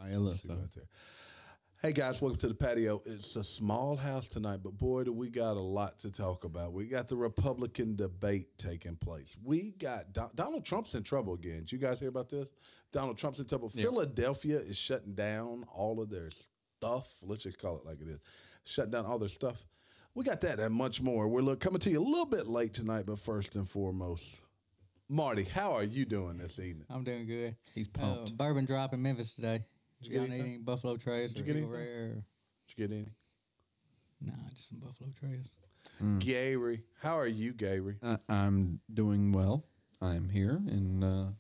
Right there. Hey guys, welcome to the patio. It's a small house tonight, but boy, do we got a lot to talk about. We got the Republican debate taking place. We got Donald Trump's in trouble again. Did you guys hear about this? Donald Trump's in trouble. Yeah. Philadelphia is shutting down all of their stuff. Let's just call it like it is. Shutting down all their stuff. We got that and much more. We're coming to you a little bit late tonight, but first and foremost, Marty, how are you doing this evening? I'm doing good. He's pumped. Bourbon drop in Memphis today. Did you get any Buffalo Trace? Did you get anything? Did you get any? Nah, just some Buffalo Trace. Gary, how are you, Gary? I'm doing well. I'm here and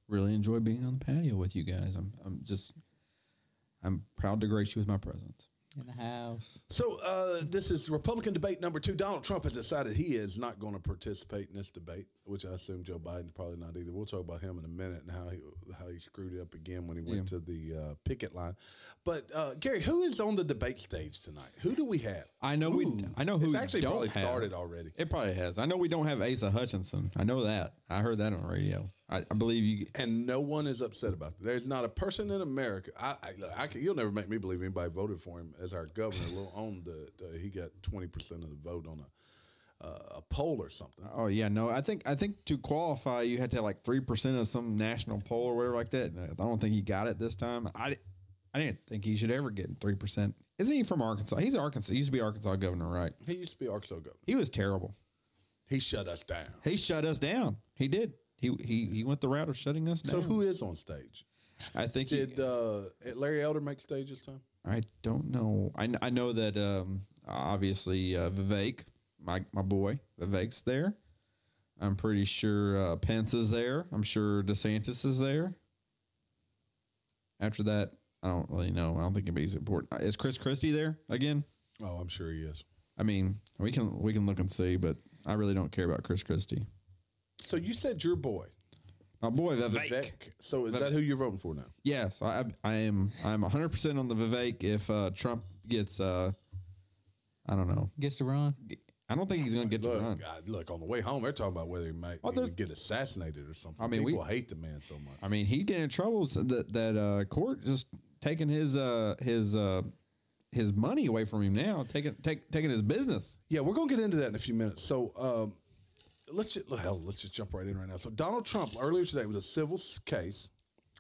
really enjoy being on the patio with you guys. I'm proud to grace you with my presence. In the house. So this is Republican debate number 2. Donald Trump has decided he is not going to participate in this debate, which I assume Joe Biden's probably not either. We'll talk about him in a minute and how he screwed it up again when he went to the picket line. But Gary, who is on the debate stage tonight? Who do we have? I know who. It's actually probably started already. It probably has. I know we don't have Asa Hutchinson. I know that. I heard that on the radio. I believe you. And no one is upset about it. There's not a person in America. You'll never make me believe anybody voted for him as our governor. He got 20% of the vote on a poll or something. Oh yeah, no. I think to qualify, you had to have like 3% of some national poll or whatever like that. I don't think he got it this time. I didn't think he should ever get 3%. Isn't he from Arkansas? He's Arkansas. He used to be Arkansas governor, right? He used to be Arkansas governor. He was terrible. He shut us down. He shut us down. He did. He went the route of shutting us down. So who is on stage? I think did Larry Elder make stage this time? I don't know. I know that obviously Vivek, my boy Vivek's there. I'm pretty sure Pence is there. I'm sure DeSantis is there. After that, I don't really know. I don't think anybody's important. Is Chris Christie there again? Oh, I'm sure he is. I mean, we can look and see, but I really don't care about Chris Christie. So you said your boy. My boy Vivek. So is that who you're voting for now? Yes, I am. I'm 100% on the Vivek. If Trump gets, I don't know, gets to run. I don't think he's going to get to run. God, look, on the way home, they're talking about whether he might get assassinated or something. I mean, people hate the man so much. I mean, he's getting in trouble. That court just taking his money away from him now, taking his business. Yeah, we're going to get into that in a few minutes. So. Let's just jump right in right now. So Donald Trump earlier today was a civil case,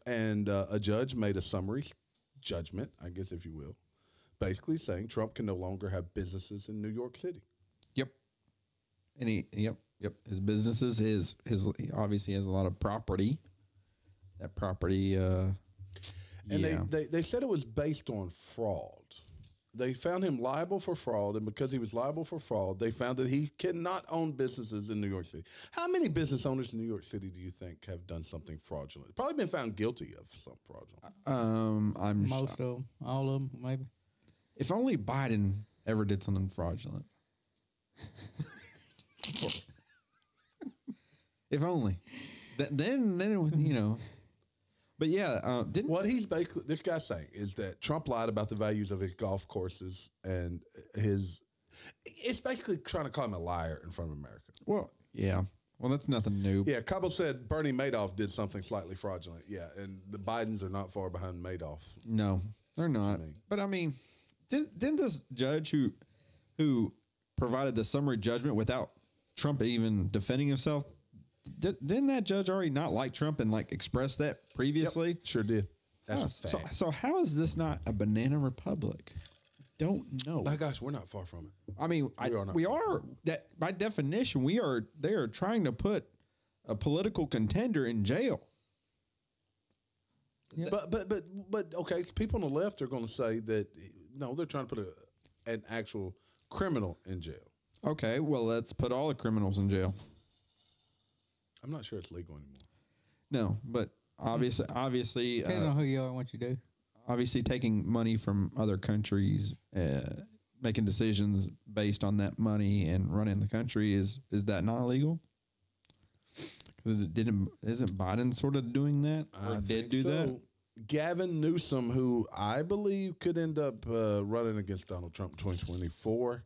and a judge made a summary judgment, I guess if you will, basically saying Trump can no longer have businesses in New York City. Yep. And yep. His businesses, he obviously has a lot of property. That property, and they said it was based on fraud. They found him liable for fraud, and because he was liable for fraud, they found that he cannot own businesses in New York City. How many business owners in New York City do you think have done something fraudulent? Probably been found guilty of something fraudulent. Most of them, all of them, maybe. If only Biden ever did something fraudulent. If only. Then you know. But yeah, what he's basically, this guy's saying is that Trump lied about the values of his golf courses and it's basically trying to call him a liar in front of America. Well, yeah. Well, that's nothing new. Yeah. Cabo said Bernie Madoff did something slightly fraudulent. Yeah. And the Bidens are not far behind Madoff. No, they're not. But I mean, didn't this judge who provided the summary judgment without Trump even defending himself, didn't that judge already not like Trump and like express that previously? Yep, sure did. That's a fact. So how is this not a banana republic? Don't know. My gosh, we're not far from it. I mean, we are that by definition. They are trying to put a political contender in jail. Yep. But okay, so people on the left are going to say that no, they're trying to put an actual criminal in jail. Okay, well, let's put all the criminals in jail. I'm not sure it's legal anymore. No, but obviously, depends on who you are and what you do. Obviously, taking money from other countries, making decisions based on that money and running the country is that not illegal? Because isn't Biden sort of doing that? Or did do that? Gavin Newsom, who I believe could end up running against Donald Trump in 2024.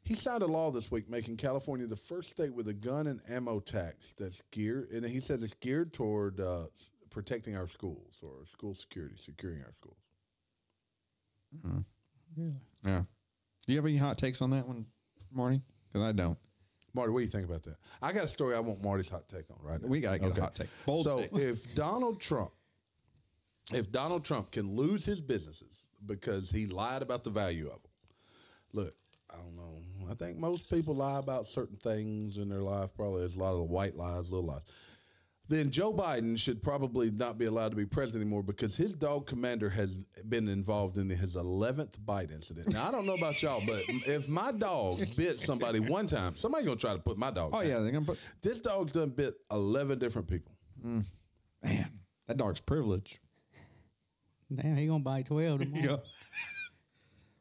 He signed a law this week making California the first state with a gun and ammo tax that's geared, and he says it's geared toward protecting our schools or school security, securing our schools. Really? Yeah. Do you have any hot takes on that one, Marty? Because I don't. Marty, what do you think about that? I got a story I want Marty's hot take on right now. We got to get a hot take. Bold so take. if Donald Trump can lose his businesses because he lied about the value of them, look, I don't know. I think most people lie about certain things in their life. Probably there's a lot of white lies, little lies. Then Joe Biden should probably not be allowed to be president anymore because his dog Commander has been involved in his 11th bite incident. Now, I don't know about y'all, but if my dog bit somebody one time, somebody's going to try to put my dog down. Yeah, they're going to put... This dog's done bit 11 different people. Man, that dog's privilege. Damn, he going to bite 12 tomorrow. Yeah.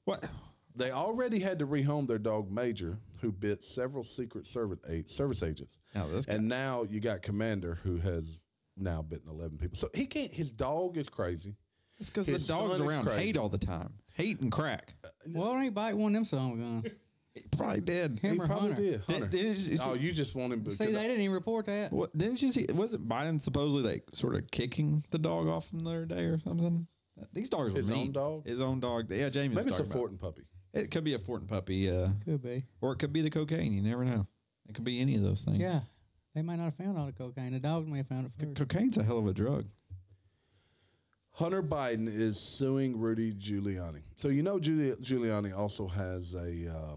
What? They already had to rehome their dog Major, who bit several Secret Service agents. And now you got Commander, who has now bitten 11 people. So he can't. His dog is crazy. It's because the dog's around hate all the time. Hate and crack. Why don't he bite one of them son of guns? He probably did. Him He or probably Hunter? did. Hunter. You just want him to... See, they didn't even report that. What, didn't you see? Wasn't Biden supposedly like sort of kicking the dog off from the other day or something? These dogs His are mean. own dog? His own dog. Yeah, Jamie was Maybe it's a talking about Fortin puppy. it. It could be a Fortin puppy. Could be. Or it could be the cocaine. You never know. It could be any of those things. Yeah. They might not have found all the cocaine. The dog may have found it first. Cocaine's a hell of a drug. Hunter Biden is suing Rudy Giuliani. So you know Giuliani also has a...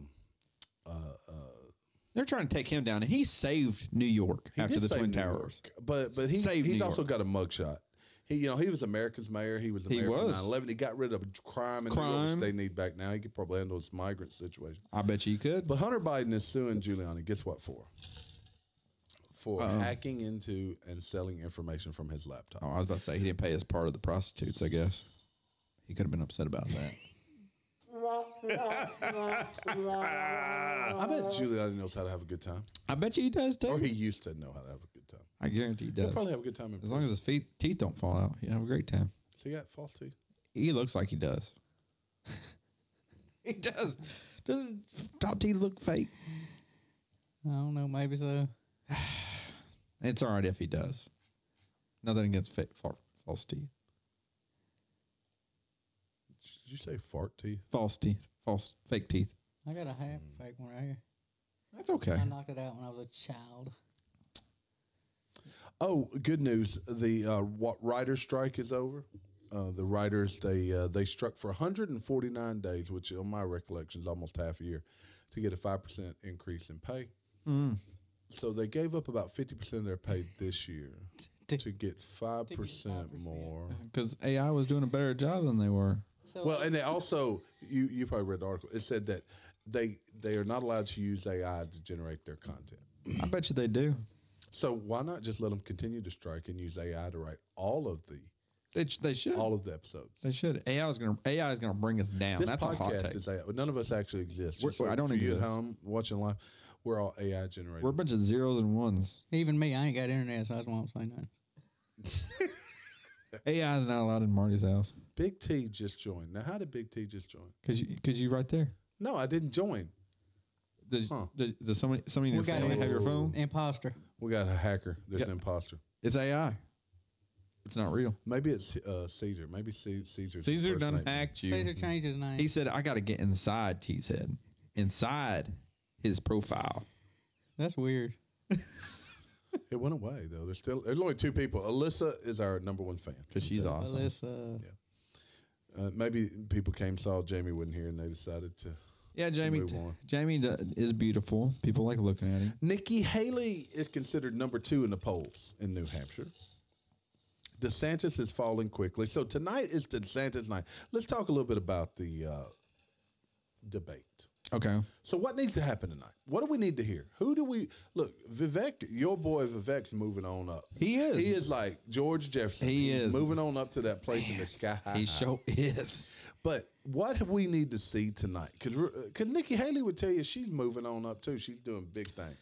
They're trying to take him down, and he saved New York after the Twin Towers. But he's also got a mugshot. He was America's mayor. He was the mayor for 9/11. He got rid of crime in New York, which they need back now. He could probably handle this migrant situation. I bet you he could. But Hunter Biden is suing Giuliani. Guess what for? For hacking into and selling information from his laptop. Oh, I was about to say he didn't pay his part of the prostitutes, I guess. He could have been upset about that. I bet Giuliani knows how to have a good time. I bet you he does, too. Or he used to know how to have a good time. I guarantee he does. He'll probably have a good time. As long as his teeth don't fall out, he'll have a great time. So he got false teeth? He looks like he does. He does. Doesn't top teeth look fake? I don't know. Maybe so. It's all right if he does. Nothing against false teeth. Did you say fart teeth? False teeth. Fake teeth. I got a half fake one right here. That's okay. I knocked it out when I was a child. Oh, good news. The writer's strike is over. The writers, they struck for 149 days, which on my recollection is almost half a year, to get a 5% increase in pay. So they gave up about 50% of their pay this year to get 5% more. Because AI was doing a better job than they were. Well, and they also, you probably read the article, it said that they are not allowed to use AI to generate their content. I bet you they do. So why not just let them continue to strike and use AI to write all of the They should. all of the episodes? They should. AI is gonna bring us down. This That's a hot podcast take. is AI. None of us actually exist. I don't for you exist. at home watching live. We're all AI generated. We're a bunch of zeros and ones. Even me, I ain't got internet, so I just won't say nothing. AI is not allowed in Marty's house. Big T just joined. Now, how did Big T just join? Because you right there. No, I didn't join. Does somebody in your family have your phone? Imposter. We got a hacker. There's an imposter. It's AI. It's not real. Maybe it's Caesar. Maybe Caesar. Caesar done hacked you. Caesar changed his name. He said, I got to get inside T's head. Inside his profile. That's weird. It went away, though. There's only two people. Alyssa is our number one fan. Because she's awesome. Alyssa. Yeah. Maybe people saw Jamie wasn't here, and they decided to. Yeah, Jamie is beautiful. People like looking at him. Nikki Haley is considered number 2 in the polls in New Hampshire. DeSantis is falling quickly. So tonight is DeSantis night. Let's talk a little bit about the debate. Okay. So what needs to happen tonight? What do we need to hear? Who do we look? Vivek, your boy Vivek's moving on up. He is. He is like George Jefferson. He's moving on up to that place in the sky. He sure is. But what we need to see tonight? Because Nikki Haley would tell you she's moving on up too. She's doing big things.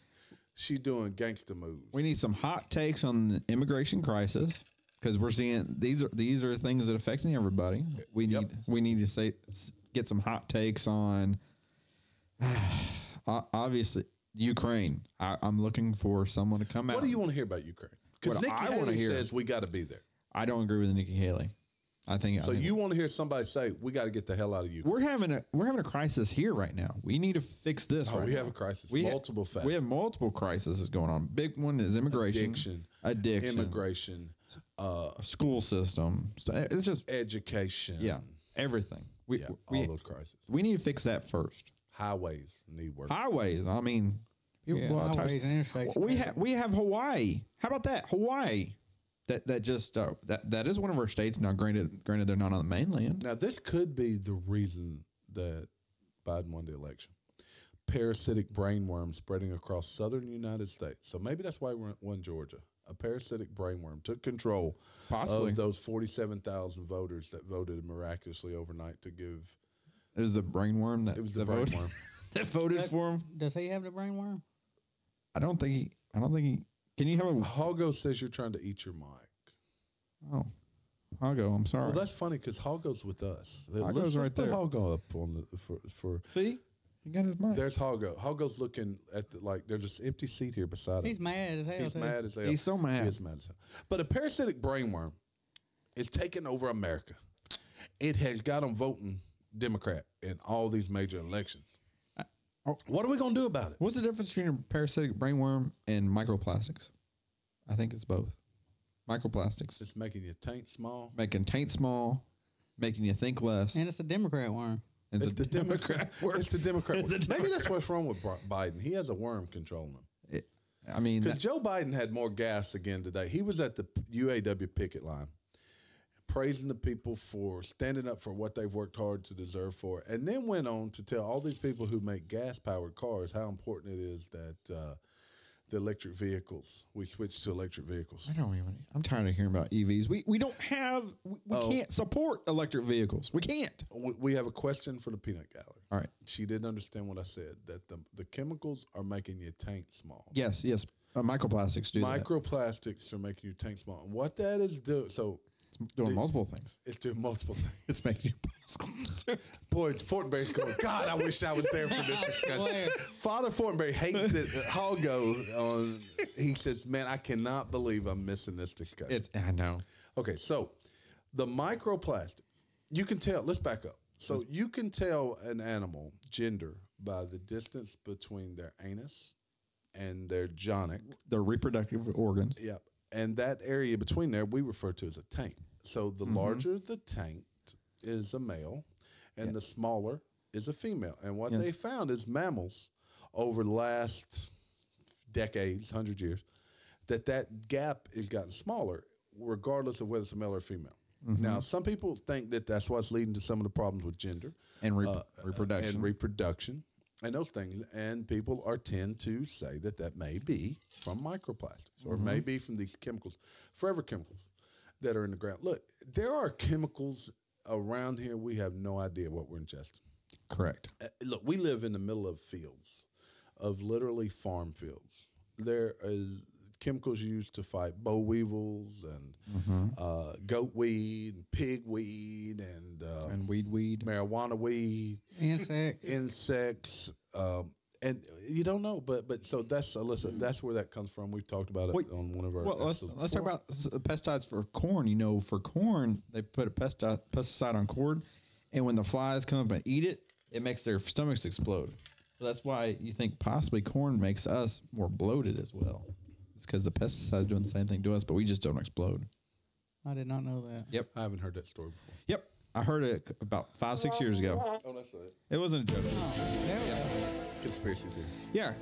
She's doing gangster moves. We need some hot takes on the immigration crisis because we're seeing these are things that are affecting everybody. We need to get some hot takes on. Obviously, Ukraine. I'm looking for someone to come out. What do you want to hear about Ukraine? Because Nikki Haley says we got to be there. I don't agree with Nikki Haley. I think So you want to hear somebody say, "We got to get the hell out of you." we're having a crisis here right now. We need to fix this. Oh, right we now. have a crisis. We Multiple factors. We have multiple crises going on. Big one is immigration, addiction, immigration, school system. It's just education. yeah, everything. All those crises. We need to fix that first. Highways need work. Highways. I mean, people Yeah, go out highways and interstates. We have Hawaii. How about that? Hawaii. That just that is one of our states now. Granted, they're not on the mainland. Now, this could be the reason that Biden won the election. Parasitic brainworm spreading across southern United States. So maybe that's why we won Georgia. A parasitic brainworm took control of those 47,000 voters that voted miraculously overnight to give. It was the brainworm that It was the brainworm that voted for him. Does he have the brainworm? I don't think he. Can you have a Hoggo says you're trying to eat your mic. Oh, Hoggo, I'm sorry. Well, that's funny because Hoggo's with us. Hoggo's right there. Put Hoggo up on the for. See, he got his mic. There's Hoggo. Hoggo's looking at there's this empty seat here beside him. He's mad as hell. He's too. mad as hell. He's so mad. He is mad as hell. But a parasitic brainworm is taking over America. It has got them voting Democrat in all these major elections. What are we going to do about it? What's the difference between a parasitic brainworm and microplastics? I think it's both. Microplastics. It's making your taint small. Making taint small, making you think less. And it's a Democrat worm. It's the Democrat worm. It's the Democrat worm. Maybe that's what's wrong with Biden. He has a worm controlling him. Because Joe Biden had more gas again today. He was at the UAW picket line praising the people for standing up for what they've worked hard to deserve for, and then went on to tell all these people who make gas-powered cars how important it is that the electric vehicles, we switch to electric vehicles. I'm tired of hearing about EVs. We don't have, we can't support electric vehicles. We can't. We have a question for the peanut gallery. All right. She didn't understand what I said, that the chemicals are making your tank small. Yes. Microplastics do that. Microplastics are making your tank small. And what that is doing, so it's doing multiple things. It's doing multiple things. It's making you possible. Boy, Fortenberry's going, God, I wish I was there for this discussion. Father Fortenberry hates that Hoggo. He says, man, I cannot believe I'm missing this discussion. I know. Okay, so the microplastics, you can tell, let's back up. So you can tell an animal gender by the distance between their anus and their jonic. Their reproductive organs. Yep. And that area between there, we refer to as a taint. So the larger the taint is a male, and the smaller is a female. And what they found is mammals over the last decades, 100 years, that gap has gotten smaller, regardless of whether it's a male or female. Now, some people think that that's what's leading to some of the problems with gender And reproduction. And those things. And people tend to say that may be from microplastics or maybe from these chemicals, forever chemicals that are in the ground. Look, there are chemicals around here. We have no idea what we're ingesting. Correct. Look, we live in the middle of fields, of literally farm fields. There is chemicals used to fight boll weevils and goat weed, and pig weed, and weed, marijuana weed, insects, and you don't know. But so that's Alyssa. That's where that comes from. We've talked about it on one of our. Well, let's talk about pesticides for corn. For corn, they put a pesticide on corn, and when the flies come up and eat it, it makes their stomachs explode. So that's why you think possibly corn makes us more bloated as well. It's because the pesticides doing the same thing to us, but we just don't explode. I did not know that. Yep. I haven't heard that story before. Yep. I heard it about 5-6 years ago. Oh, that's right. It wasn't a joke. Conspiracy theory. Yeah.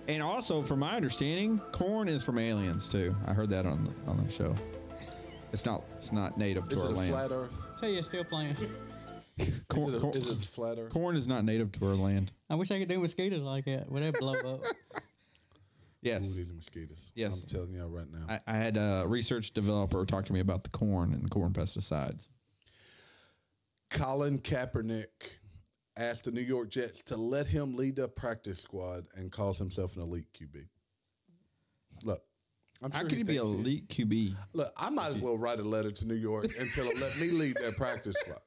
And also, from my understanding, corn is from aliens too. I heard that on the show. It's not native to our land. Flat Earth? Tell you, it's still playing. Is it flat Earth? Corn is not native to our land. I wish I could do mosquitoes like that. Would that blow up? Yes. Ooh, these are mosquitoes. Yes. I'm telling you right now. I had a research developer talk to me about the corn and the corn pesticides. Colin Kaepernick asked the New York Jets to let him lead the practice squad and calls himself an elite QB. Look, I'm sure how can he be elite QB? Look, I might as well write a letter to New York and tell them let me lead their practice squad.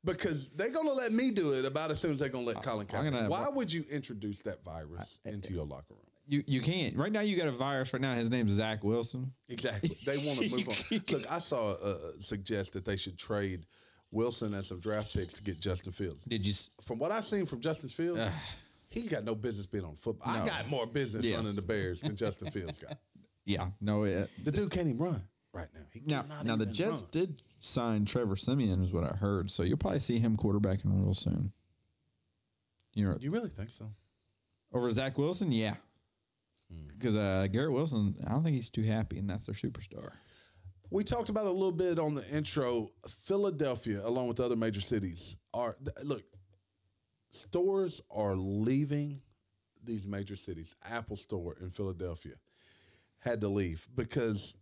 Because they're going to let me do it about as soon as they're going to let Colin Kaepernick. Why would you introduce that virus into your locker room? You can't. Right now, you got a virus. Right now, his name's Zach Wilson. Exactly. They want to move on. Look, I saw suggest that they should trade Wilson and some draft picks to get Justin Fields. Did you? From what I've seen from Justin Fields, he's got no business being on football. No. I got more business running the Bears than Justin Fields got. Yeah. No. The dude can't even run right now. Now the Jets did sign Trevor Siemian, is what I heard. So you'll probably see him quarterbacking real soon. You really think so? Over Zach Wilson? Yeah. Because Garrett Wilson, I don't think he's too happy, and that's their superstar. We talked about it a little bit on the intro. Philadelphia, along with other major cities, stores are leaving these major cities. Apple Store in Philadelphia had to leave because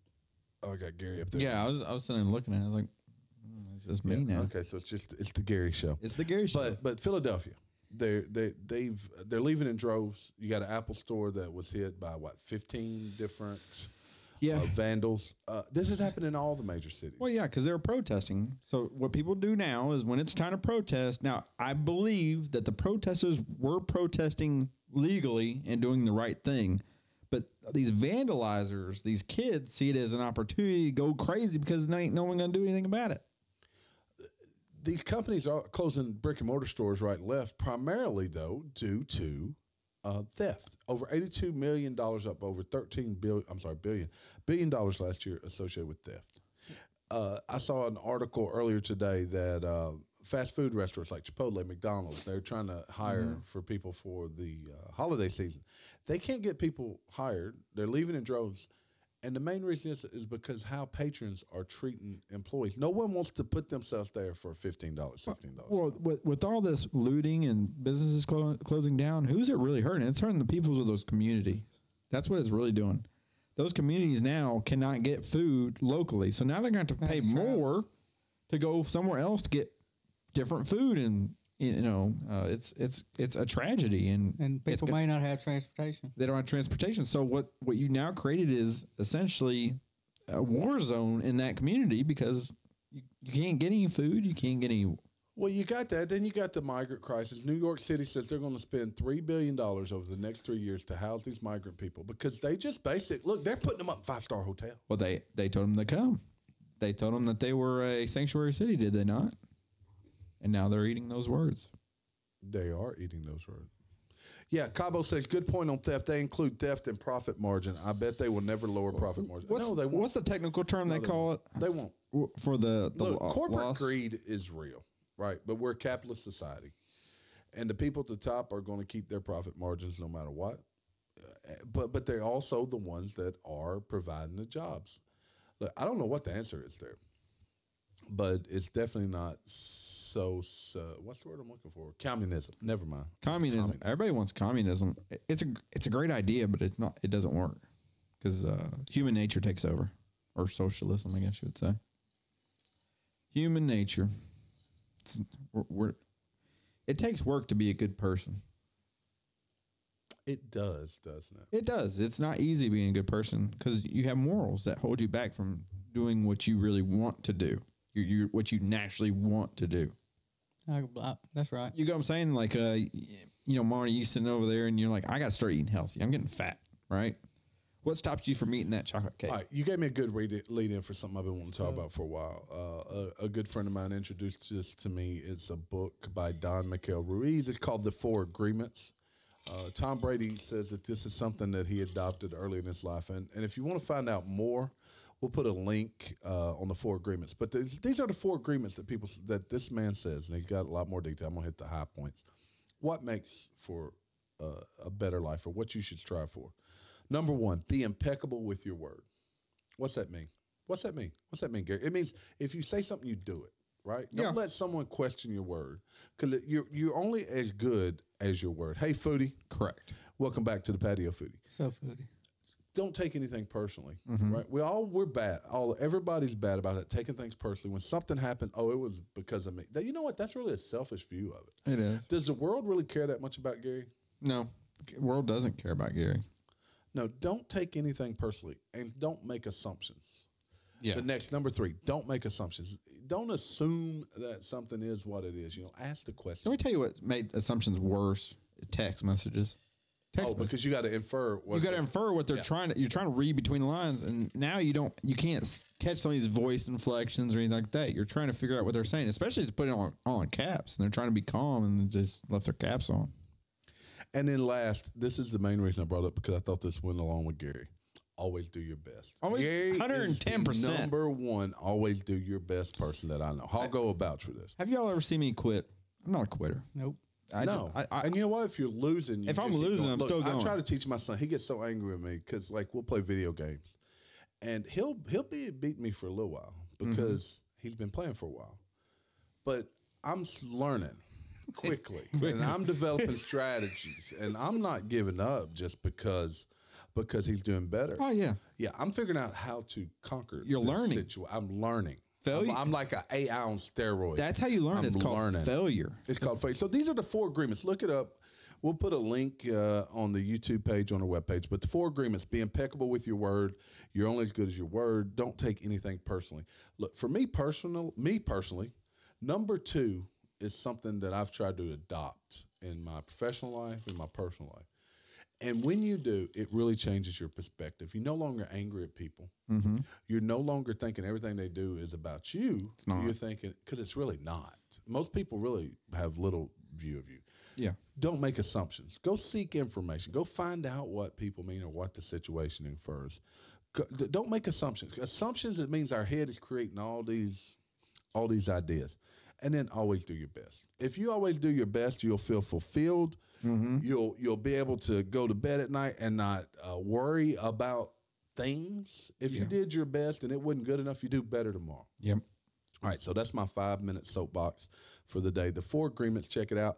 I got Gary up there. Yeah, I was sitting and looking at it. I was like, it's just me now. Okay, so it's the Gary show. It's the Gary show. But Philadelphia. They're leaving in droves. You got an Apple Store that was hit by 15 different vandals. This has happened in all the major cities. Well, yeah, because they're protesting. So what people do now is when it's time to protest. Now, I believe that the protesters were protesting legally and doing the right thing, but these vandalizers, these kids, see it as an opportunity to go crazy because there ain't no one gonna do anything about it. These companies are closing brick and mortar stores right and left, primarily, though, due to theft. Over $82 million up over billion dollars last year associated with theft. I saw an article earlier today that fast food restaurants like Chipotle, McDonald's, they're trying to hire for people for the holiday season. They can't get people hired. They're leaving in droves. And the main reason is because how patrons are treating employees. No one wants to put themselves there for $15, $16. Well, with all this looting and businesses closing down, who's it really hurting? It's hurting the people of those communities. That's what it's really doing. Those communities now cannot get food locally. So now they're going to have to pay more to go somewhere else to get different food. And, it's a tragedy. And people may not have transportation. They don't have transportation. So what you now created is essentially a war zone in that community because you can't get any food. You can't get any. Well, you got that. Then you got the migrant crisis. New York City says they're going to spend $3 billion over the next 3 years to house these migrant people because they just look, they're putting them up in 5-star hotels. Well, they told them to come. They told them that they were a sanctuary city, did they not? And now they're eating those words. They are eating those words. Yeah, Cabo says, good point on theft. They include theft and profit margin. I bet they will never lower profit margin. No, they won't. What's the technical term they call it? They won't. For the Look, corporate loss? greed is real, right? But we're a capitalist society. And the people at the top are going to keep their profit margins no matter what. But they're also the ones that are providing the jobs. Look, I don't know what the answer is there. But it's definitely not so what's the word I'm looking for? Communism. Never mind. Communism. Everybody wants communism. It's a great idea, but it's not. It doesn't work because human nature takes over, or socialism, I guess you would say. Human nature. It takes work to be a good person. It does, doesn't it? It does. It's not easy being a good person because you have morals that hold you back from doing what you really want to do. What you naturally want to do. That's right. You know what I'm saying? Like, Marty, you sitting over there and you're like, I got to start eating healthy. I'm getting fat, right? What stops you from eating that chocolate cake? All right, you gave me a good lead in for something I've been wanting to talk about for a while. A good friend of mine introduced this to me. It's a book by Don Miguel Ruiz. It's called The Four Agreements. Tom Brady says that this is something that he adopted early in his life. And if you want to find out more, we'll put a link on the Four Agreements. But these are the four agreements that this man says, and he's got a lot more detail. I'm going to hit the high points. What makes for a better life, or what you should strive for? Number one, be impeccable with your word. What's that mean? What's that mean, Gary? It means if you say something, you do it, right? Don't let someone question your word, because you're only as good as your word. Hey, Foodie. Correct. Welcome back to the Patio, Foodie. So, Foodie. Don't take anything personally, right? We're bad. Everybody's bad about that, taking things personally. When something happened, it was because of me. You know what? That's really a selfish view of it. It is. Does the world really care that much about Gary? No. The world doesn't care about Gary. No, don't take anything personally, and don't make assumptions. Yeah. The next, number 3, don't make assumptions. Don't assume that something is what it is. Ask the question. Let me tell you what made assumptions worse. Text messages. text message. Because you got to infer. You got to infer what they're trying to. You're trying to read between the lines, and now you can't catch some of these voice inflections or anything like that. You're trying to figure out what they're saying, especially to put it all in caps, and they're trying to be calm and just left their caps on. And then last, this is the main reason I brought it up because I thought this went along with Gary. Always do your best. Always, Gary 110%. is the number one. Always do your best person that I know. I'll go about for this. Have y'all ever seen me quit? I'm not a quitter. Nope. And you know what? If you're losing, if I'm losing, I'm still going. I try to teach my son. He gets so angry with me because, like, we'll play video games, and he'll beat me for a little while because he's been playing for a while. But I'm learning quickly, and I'm developing strategies, and I'm not giving up just because he's doing better. Oh yeah, yeah. I'm figuring out how to conquer. You're learning. I'm learning. Failure. I'm like an AI on steroids. That's how you learn. It's called failure. It's called failure. So these are the 4 agreements. Look it up. We'll put a link on the YouTube page on our webpage. But the 4 agreements: be impeccable with your word. You're only as good as your word. Don't take anything personally. Look, for me personally, number 2 is something that I've tried to adopt in my professional life, in my personal life. And when you do, it really changes your perspective. You're no longer angry at people. Mm-hmm. You're no longer thinking everything they do is about you. It's not. You're thinking, because it's really not. Most people really have little view of you. Yeah. Don't make assumptions. Go seek information. Go find out what people mean or what the situation infers. Don't make assumptions. Assumptions, it means our head is creating all these ideas. And then always do your best. If you always do your best, you'll feel fulfilled. Mm-hmm. You'll be able to go to bed at night and not worry about things. If you did your best and it wasn't good enough, you do better tomorrow. Yep. All right, so that's my 5-minute soapbox for the day. The 4 agreements, check it out.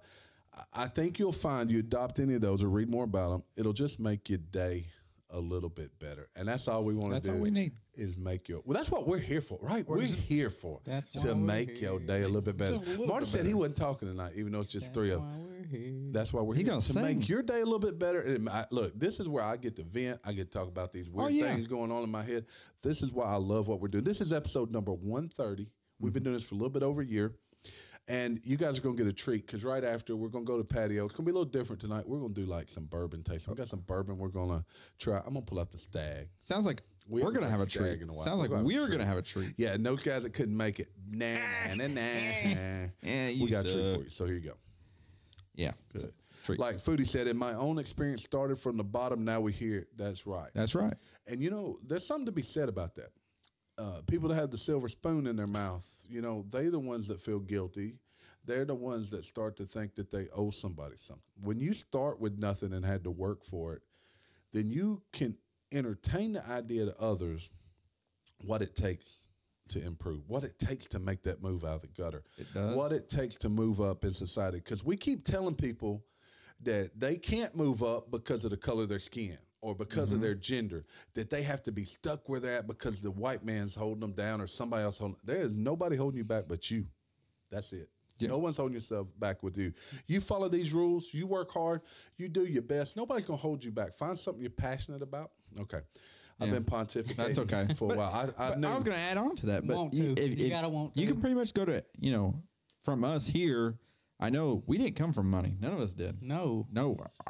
I think you'll find you adopt any of those or read more about them, it'll just make your day a little bit better. And that's all we want to do. That's all we need. Is make your, well, that's what we're here for, right? We're here for to make your day a little bit better. Marty said he wasn't talking tonight, even though it's just 3 of them. That's why we're here to make your day a little bit better. And look, this is where I get to vent. I get to talk about these weird things going on in my head. This is why I love what we're doing. This is episode number 130. We've been doing this for a little bit over a year. And you guys are going to get a treat because right after we're going to go to patio. It's going to be a little different tonight. We're going to do like some bourbon tasting. We got some bourbon we're going to try. I'm going to pull out the Stag. Sounds like we're going to have a treat. Sounds like we're going to have a treat. Yeah, and those guys that couldn't make it. Nah. We got a treat for you. So here you go. Yeah. Good. Treat. Like Foodie said, in my own experience, started from the bottom. Now we're here. That's right. That's right. And, you know, there's something to be said about that. People that have the silver spoon in their mouth, you know, they're the ones that feel guilty. They're the ones that start to think that they owe somebody something. When you start with nothing and had to work for it, then you can entertain the idea to others what it takes to improve, what it takes to make that move out of the gutter, what it takes to move up in society. Because we keep telling people that they can't move up because of the color of their skin or because of their gender, that they have to be stuck where they're at because the white man's holding them down or somebody else holding them. There is nobody holding you back but you. That's it. Yep. No one's holding yourself back with you. You follow these rules. You work hard. You do your best. Nobody's going to hold you back. Find something you're passionate about. Okay. I've been pontificating That's okay. for a while. I was going to add on to that. But you gotta want to. You can pretty much go to, you know, from us here, I know we didn't come from money. None of us did. No.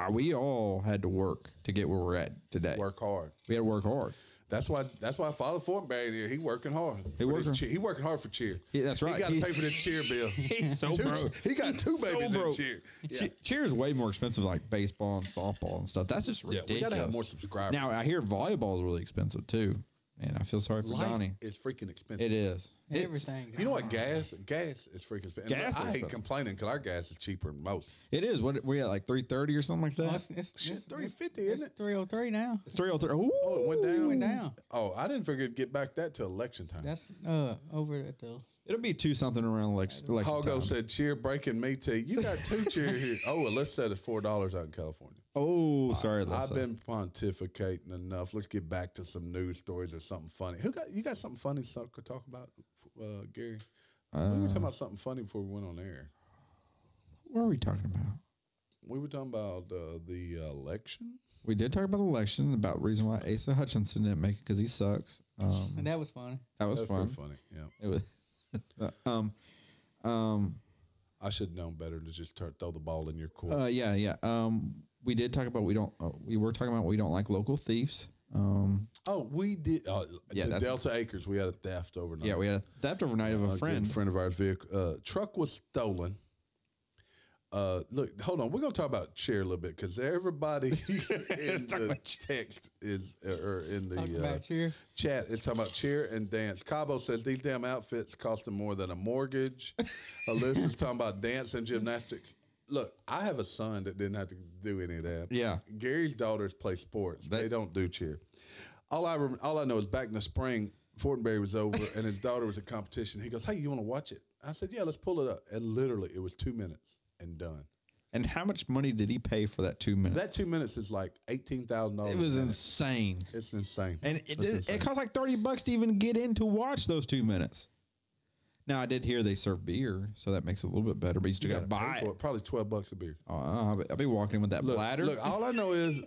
We all had to work to get where we're at today. Work hard. We had to work hard. That's why Father Fortenberry here. He working hard. He working hard for cheer. Yeah, that's right. He got to pay for this cheer bill. He's so broke. He got 2 babies in cheer. Yeah. Cheer is way more expensive, like baseball and softball and stuff. That's just ridiculous. We got to have more subscribers. Now I hear volleyball is really expensive too. Man, I feel sorry for Donnie. It's freaking expensive. It is. Everything. You know what? Gas is freaking expensive. Gas I hate complaining because our gas is cheaper than most. It is. What we at, like $3.30 or something like that? Oh, it's $3.50, isn't it? $3.03 now. It's $3.03. Ooh. Oh, it went down. It went down. Oh, I didn't figure it'd get back that till election time. That's over at the. It'll be 2 something around election Hogo time. said, "Cheer breaking me too." You got 2 cheer here. Oh, well, let's set it $4 out in California. Oh, sorry, I've been pontificating enough. Let's get back to some news stories or something funny. You got something funny to talk about, Gary? We were talking about something funny before we went on air. What are we talking about? We were talking about the election. We did talk about the election, about the reason why Asa Hutchinson didn't make it because he sucks. And that was funny. That was fun. Pretty funny. Yeah. It was. I should have known better to just throw the ball in your court. Yeah. we did talk about we were talking about we don't like local thieves. We did. Yeah, the Delta Acres, we had a theft overnight. Yeah, we had a theft overnight of a friend. Friend of ours' vehicle. Truck was stolen. Look, hold on. We're going to talk about Chair a little bit because everybody in the text is, or in the chat is talking about Cheer and dance. Cabo says these damn outfits cost them more than a mortgage. Alyssa's talking about dance and gymnastics. Look, I have a son that didn't have to do any of that. Yeah. Gary's daughters play sports. They don't do cheer. All I know is back in the spring, Fortenberry was over and his daughter was at competition. He goes, "Hey, you want to watch it?" I said, "Yeah, let's pull it up." And literally, it was 2 minutes. And done. And how much money did he pay for that 2 minutes? That 2 minutes is like $18,000. It was insane. It's insane. And it cost like $30 to even get in to watch those 2 minutes. Now I did hear they serve beer, so that makes it a little bit better. But you still got to buy it. Probably $12 a beer. I'll be walking with that bladder. Look, all I know is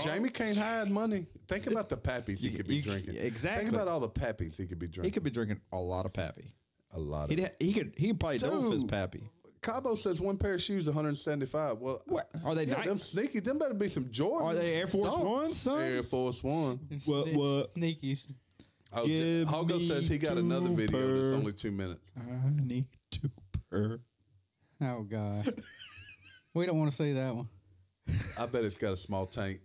Jamie can't hide money. Think about the pappies he could be drinking. Exactly. Think about all the pappies he could be drinking. He could be drinking a lot of pappy. A lot. He could probably dove his pappy. Cabo says one pair of shoes, $175. Well, what are they? Yeah, them sneaky. Them better be some Jordans. Are they Air Force Ones, son? Air Force One. What? Sneakies. Hogo says he got another video that's only 2 minutes. I need to purr. Oh God. We don't want to see that one. I bet it's got a small tank.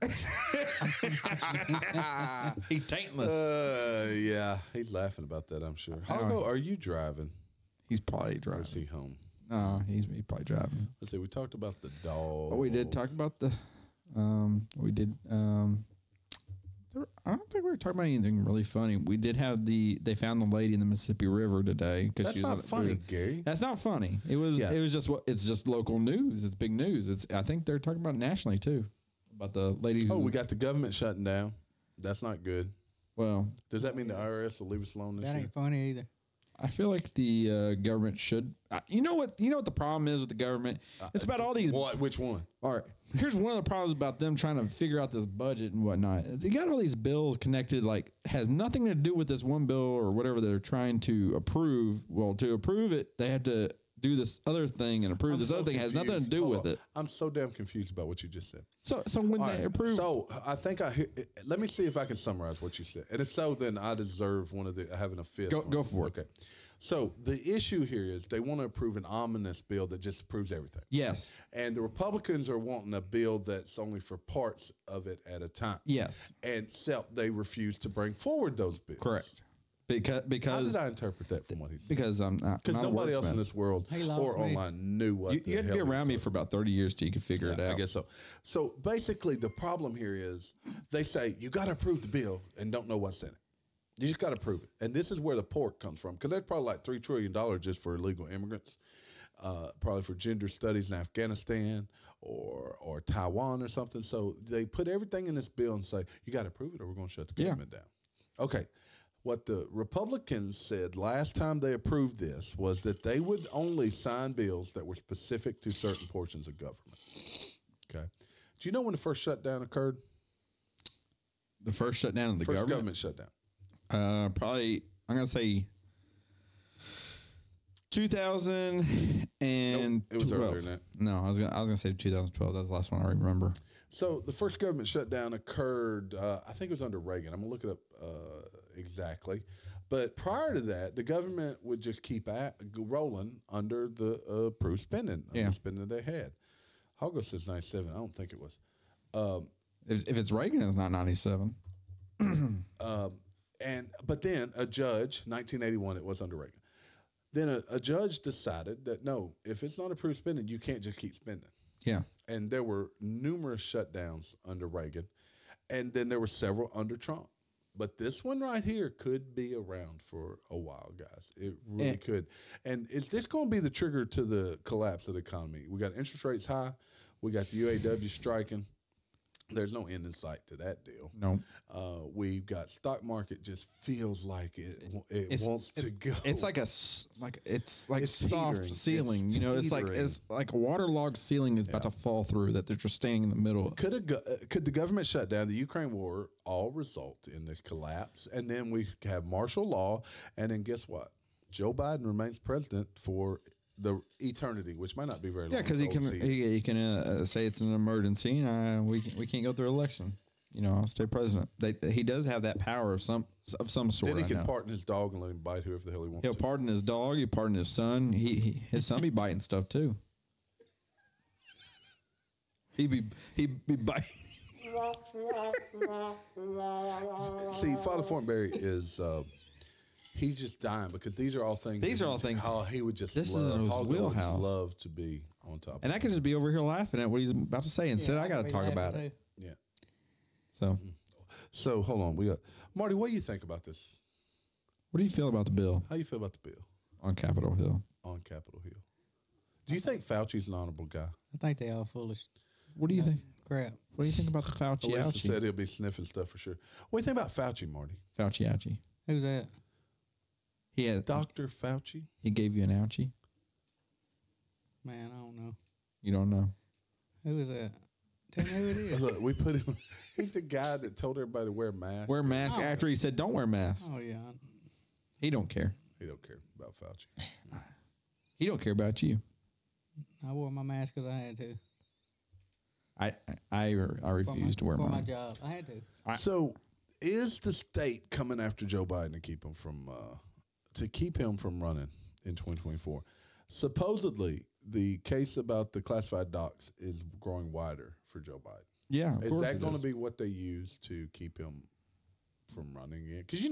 He's tankless. Yeah, he's laughing about that, I'm sure. Hogo, are you driving? He's probably driving. Or is he home? No, he's probably driving. Let's see. We talked about the dog. Oh, we did talk about the. We did. I don't think we were talking about anything really funny. We did have they found the lady in the Mississippi River today because she was not funny, Gary. That's not funny. It was. Yeah. It was just it's just local news. It's big news. I think they're talking about it nationally too, about the lady who. Oh, we got the government shutting down. That's not good. Well, does that mean the IRS will leave us alone this year? That ain't funny either. I feel like the government should. You know what the problem is with the government? It's about all these. What? Which one? All right. Here's one of the problems about them trying to figure out this budget and whatnot. They got all these bills connected, like has nothing to do with this one bill or whatever they're trying to approve. Well, to approve it, they have to do this other thing and approve this other thing. It has nothing to do with it. I'm so damn confused about what you just said. So when they approve. So I think let me see if I can summarize what you said. And if so, then I deserve having a fifth. Go for it. Okay. So the issue here is they want to approve an omnibus bill that just approves everything. Yes. And the Republicans are wanting a bill that's only for parts of it at a time. Yes. And except they refuse to bring forward those bills. Correct. Because how did I interpret that from what he said? Because I'm not. Because nobody else in this world or online knew what. You had to be around me for about 30 years till you could figure it out. I guess so. So basically, the problem here is they say you got to approve the bill and don't know what's in it. You just got to prove it. And this is where the pork comes from. Because there's probably like $3 trillion just for illegal immigrants, probably for gender studies in Afghanistan or Taiwan or something. So they put everything in this bill and say, you got to prove it or we're going to shut the government down. Okay. What the Republicans said last time they approved this was that they would only sign bills that were specific to certain portions of government. Okay. Do you know when the first shutdown occurred? The first shutdown of the government shutdown. Probably, I'm going to say 2012. Nope, it was earlier than that. No, I was gonna say 2012. That's the last one I remember. So the first government shutdown occurred, I think it was under Reagan. I'm going to look it up exactly. But prior to that, the government would just keep rolling under the approved spending, the spending they had. Hogo says 97. I don't think it was. If it's Reagan, it's not 97. But then a judge, 1981, it was under Reagan. Then a judge decided that, no, if it's not approved spending, you can't just keep spending. Yeah. And there were numerous shutdowns under Reagan. And then there were several under Trump. But this one right here could be around for a while, guys. It really could. And is this going to be the trigger to the collapse of the economy? We got interest rates high. We got the UAW striking. There's no end in sight to that deal. No. We've got stock market just feels like it wants to go. It's like it's soft teetering. ceiling. It's like a waterlogged ceiling is about to fall through that they're just standing in the middle. Could the government shutdown, the Ukraine war, all result in this collapse? And then we have martial law, and then guess what? Joe Biden remains president for the eternity, which might not be very long. Yeah, because he can say it's an emergency and we can't go through election. You know, I'll stay president. He does have that power of some sort. Then he can pardon his dog and let him bite whoever the hell he wants. He'll pardon his dog. He'll pardon his son. His son be biting stuff too. He be biting. See, Father Fortenberry is he's just dying because these are all things. These are all things. How he would just This love, is in his Hoggle wheelhouse. would love to be on top. And I could just be over here laughing at what he's about to say. Instead, I got to talk about it. Yeah. So, hold on. We got Marty. What do you think about this? what do you feel about the bill How you feel about the bill on Capitol Hill? on Capitol Hill? Do you think Fauci's an honorable guy? I think they all foolish What do you think? crap. What do you think about the Fauci Alyssa ouchie? said he'll be sniffing stuff for sure. What do you think about Fauci, Marty? Fauci ouchie. Who's that? Dr. Fauci? He gave you an ouchie. Man, I don't know. You don't know. Who is that? Tell me who it is. Look, we put him. He's the guy that told everybody to wear masks. Wear a mask Oh. after he said don't wear a mask. Oh yeah. He don't care. He don't care about Fauci. He don't care about you. I wore my mask because I had to. I refuse to wear for my mine. job. I had to. So, is the state coming after Joe Biden to keep him from running in 2024? Supposedly, the case about the classified docs is growing wider for Joe Biden. Yeah, of Is course that it going to is. be what they use to keep him from running again? Because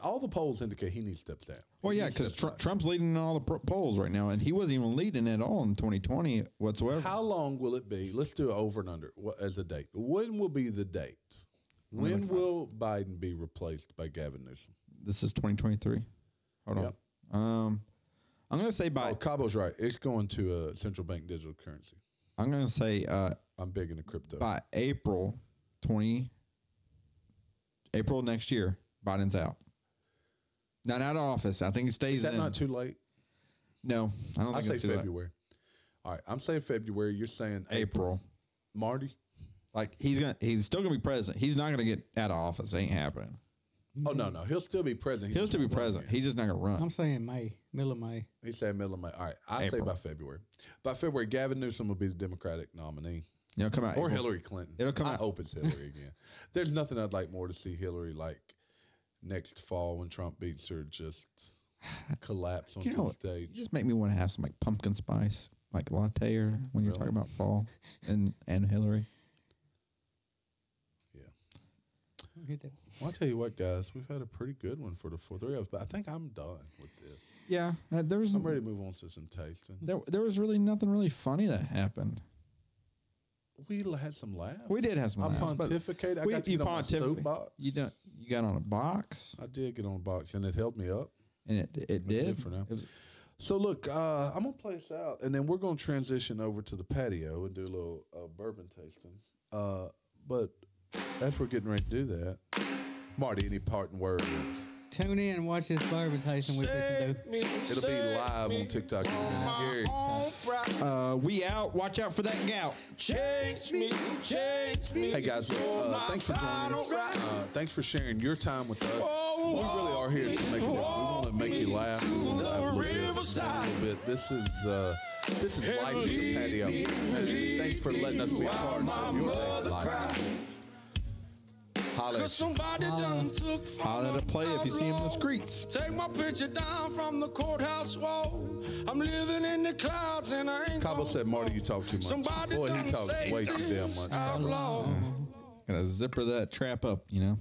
all the polls indicate he needs to step down. Well, yeah, because Trump's leading in all the polls right now, and he wasn't even leading at all in 2020 whatsoever. How long will it be? Let's do over and under as a date. When will be the date? When will Biden be replaced by Gavin Newsom? This is 2023. Hold Yep. on. I'm going to say Oh, Cabo's right. It's going to a central bank digital currency. I'm going to say I'm big into crypto. by April next year, Biden's out. Not out of office. I think it stays Is that in. not too late? No, I don't I think say it's too late. February. All right, I'm saying February. You're saying April. Marty? Like he's still gonna be president. He's not gonna get out of office. It ain't happening. Oh no, he'll still be president. He'll still be president. He's just not gonna run. I'm saying May, middle of May. He said middle of May. All right, I say by February. By February, Gavin Newsom will be the Democratic nominee. It'll come out Or April. Hillary Clinton. It'll come I out. hope it's Hillary again. There's nothing I'd like more to see Hillary like next fall when Trump beats her just collapse onto the You stage. just make me want to have some like pumpkin spice, like latte, or when you're talking about fall and Hillary. Yeah. Get that. Well, I'll tell you what, guys, we've had a pretty good one for the 3 of us, but I think I'm done with this. Yeah, there was I'm ready to move on to some tasting. there was really nothing really funny that happened. We had some laughs. We did have some I laughs, but pontificated. I got to you get on my pontificate. soapbox. You got on a box, I did get on a box, and it held me up. and it did. For now. It was, So look, I'm gonna play this out, and then we're gonna transition over to the patio and do a little bourbon tasting. But as we're getting ready to do that, Marty, any parting words? Tune in and watch this bourbon tasting we listen to. It'll be live on TikTok. Gary, we out. Watch out for that gout. Change me. hey guys, thanks for joining us. Thanks for sharing your time with us. We really are here to make it. We want to make you laugh. We want to laugh a little bit. This is life in the patio. And thanks for letting us be a part of your daily life. Holla at you. Somebody done took Holler to play if you see him in the streets. Take my picture down from the courthouse wall. I'm living in the clouds and I ain't Cabo said, Marty, you talk too much. Somebody Boy, he done talks say way too damn much. outlaw. Gotta zipper that trap up, you know.